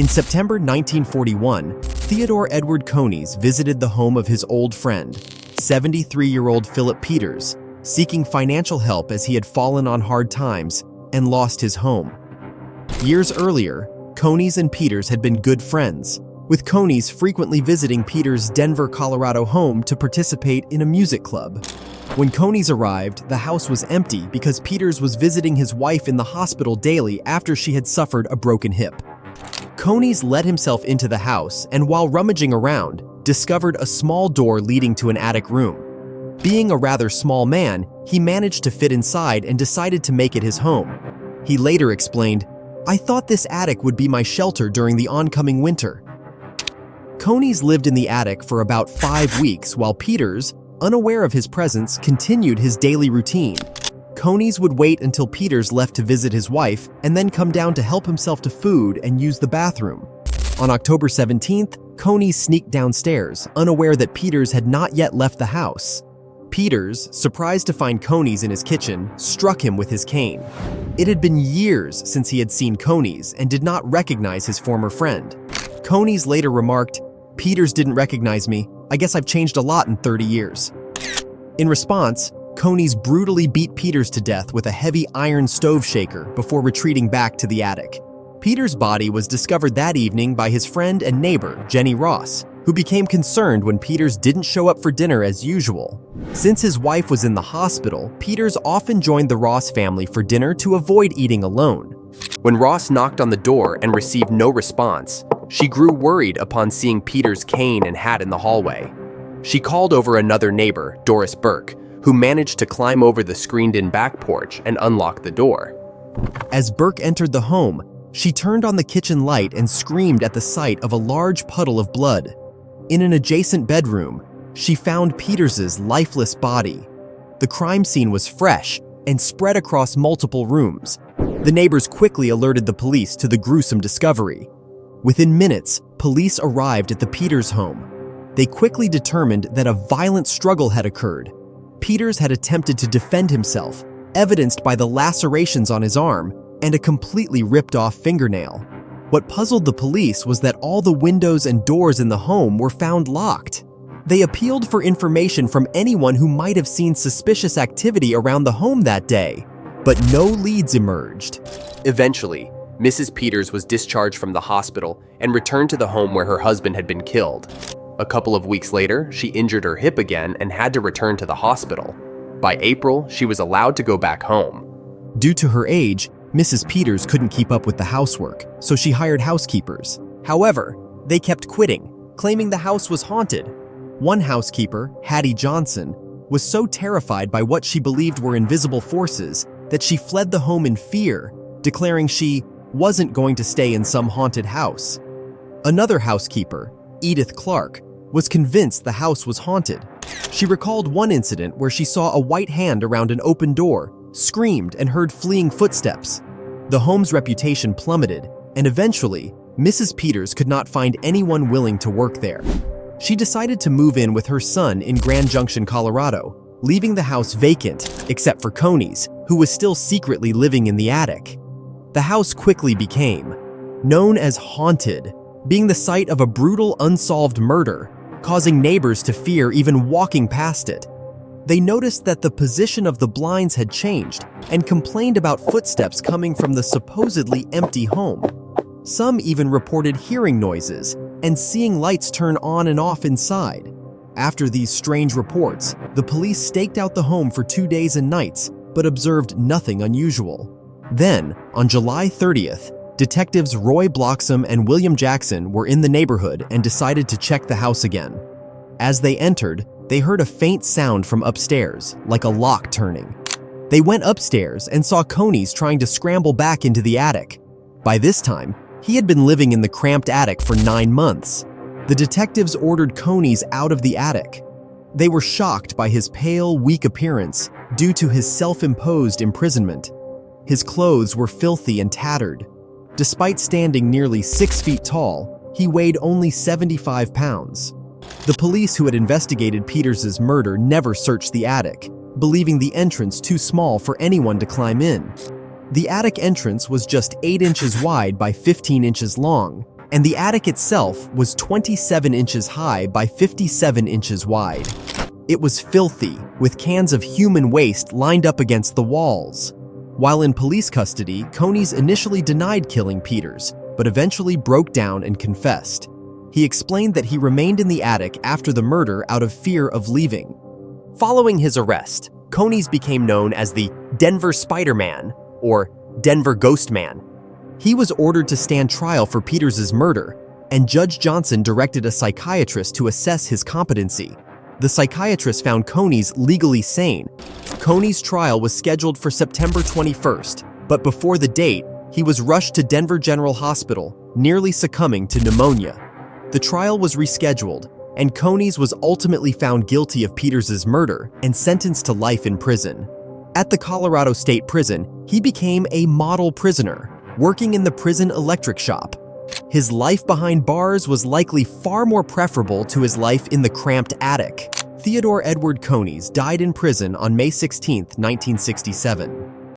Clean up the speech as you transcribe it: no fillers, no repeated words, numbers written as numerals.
In September 1941, Theodore Edward Coneys visited the home of his old friend, 73-year-old Philip Peters, seeking financial help as he had fallen on hard times and lost his home. Years earlier, Coneys and Peters had been good friends, with Coneys frequently visiting Peters' Denver, Colorado home to participate in a music club. When Coneys arrived, the house was empty because Peters was visiting his wife in the hospital daily after she had suffered a broken hip. Coneys let himself into the house and, while rummaging around, discovered a small door leading to an attic room. Being a rather small man, he managed to fit inside and decided to make it his home. He later explained, "I thought this attic would be my shelter during the oncoming winter." Coneys lived in the attic for about 5 weeks while Peters, unaware of his presence, continued his daily routine. Coneys would wait until Peters left to visit his wife and then come down to help himself to food and use the bathroom. On October 17th, Coneys sneaked downstairs, unaware that Peters had not yet left the house. Peters, surprised to find Coneys in his kitchen, struck him with his cane. It had been years since he had seen Coneys and did not recognize his former friend. Coneys later remarked, "Peters didn't recognize me. I guess I've changed a lot in 30 years. In response, Coneys brutally beat Peters to death with a heavy iron stove shaker before retreating back to the attic. Peters' body was discovered that evening by his friend and neighbor, Jenny Ross, who became concerned when Peters didn't show up for dinner as usual. Since his wife was in the hospital, Peters often joined the Ross family for dinner to avoid eating alone. When Ross knocked on the door and received no response, she grew worried upon seeing Peters' cane and hat in the hallway. She called over another neighbor, Doris Burke, who managed to climb over the screened-in back porch and unlock the door. As Burke entered the home, she turned on the kitchen light and screamed at the sight of a large puddle of blood. In an adjacent bedroom, she found Peters' lifeless body. The crime scene was fresh and spread across multiple rooms. The neighbors quickly alerted the police to the gruesome discovery. Within minutes, police arrived at the Peters home. They quickly determined that a violent struggle had occurred. Peters had attempted to defend himself, evidenced by the lacerations on his arm and a completely ripped-off fingernail. What puzzled the police was that all the windows and doors in the home were found locked. They appealed for information from anyone who might have seen suspicious activity around the home that day, but no leads emerged. Eventually, Mrs. Peters was discharged from the hospital and returned to the home where her husband had been killed. A couple of weeks later, she injured her hip again and had to return to the hospital. By April, she was allowed to go back home. Due to her age, Mrs. Peters couldn't keep up with the housework, so she hired housekeepers. However, they kept quitting, claiming the house was haunted. One housekeeper, Hattie Johnson, was so terrified by what she believed were invisible forces that she fled the home in fear, declaring she wasn't going to stay in some haunted house. Another housekeeper, Edith Clark, was convinced the house was haunted. She recalled one incident where she saw a white hand around an open door, screamed, and heard fleeing footsteps. The home's reputation plummeted, and eventually, Mrs. Peters could not find anyone willing to work there. She decided to move in with her son in Grand Junction, Colorado, leaving the house vacant, except for Coneys, who was still secretly living in the attic. The house quickly became known as haunted, being the site of a brutal unsolved murder, causing neighbors to fear even walking past it. They noticed that the position of the blinds had changed and complained about footsteps coming from the supposedly empty home. Some even reported hearing noises and seeing lights turn on and off inside. After these strange reports, the police staked out the home for 2 days and nights, but observed nothing unusual. Then, on July 30th, detectives Roy Bloxam and William Jackson were in the neighborhood and decided to check the house again. As they entered, they heard a faint sound from upstairs, like a lock turning. They went upstairs and saw Coneys trying to scramble back into the attic. By this time, he had been living in the cramped attic for 9 months. The detectives ordered Coneys out of the attic. They were shocked by his pale, weak appearance due to his self-imposed imprisonment. His clothes were filthy and tattered. Despite standing nearly 6 feet tall, he weighed only 75 pounds. The police who had investigated Peters' murder never searched the attic, believing the entrance too small for anyone to climb in. The attic entrance was just 8 inches wide by 15 inches long, and the attic itself was 27 inches high by 57 inches wide. It was filthy, with cans of human waste lined up against the walls. While in police custody, Konies initially denied killing Peters, but eventually broke down and confessed. He explained that he remained in the attic after the murder out of fear of leaving. Following his arrest, Konies became known as the Denver Spider-Man, or Denver Ghost Man. He was ordered to stand trial for Peters' murder, and Judge Johnson directed a psychiatrist to assess his competency. The psychiatrist found Konies legally sane. Konies' trial was scheduled for September 21st, but before the date, he was rushed to Denver General Hospital, nearly succumbing to pneumonia. The trial was rescheduled, and Konies was ultimately found guilty of Peters' murder and sentenced to life in prison. At the Colorado State Prison, he became a model prisoner, working in the prison electric shop. His life behind bars was likely far more preferable to his life in the cramped attic. Theodore Edward Konies died in prison on May 16, 1967.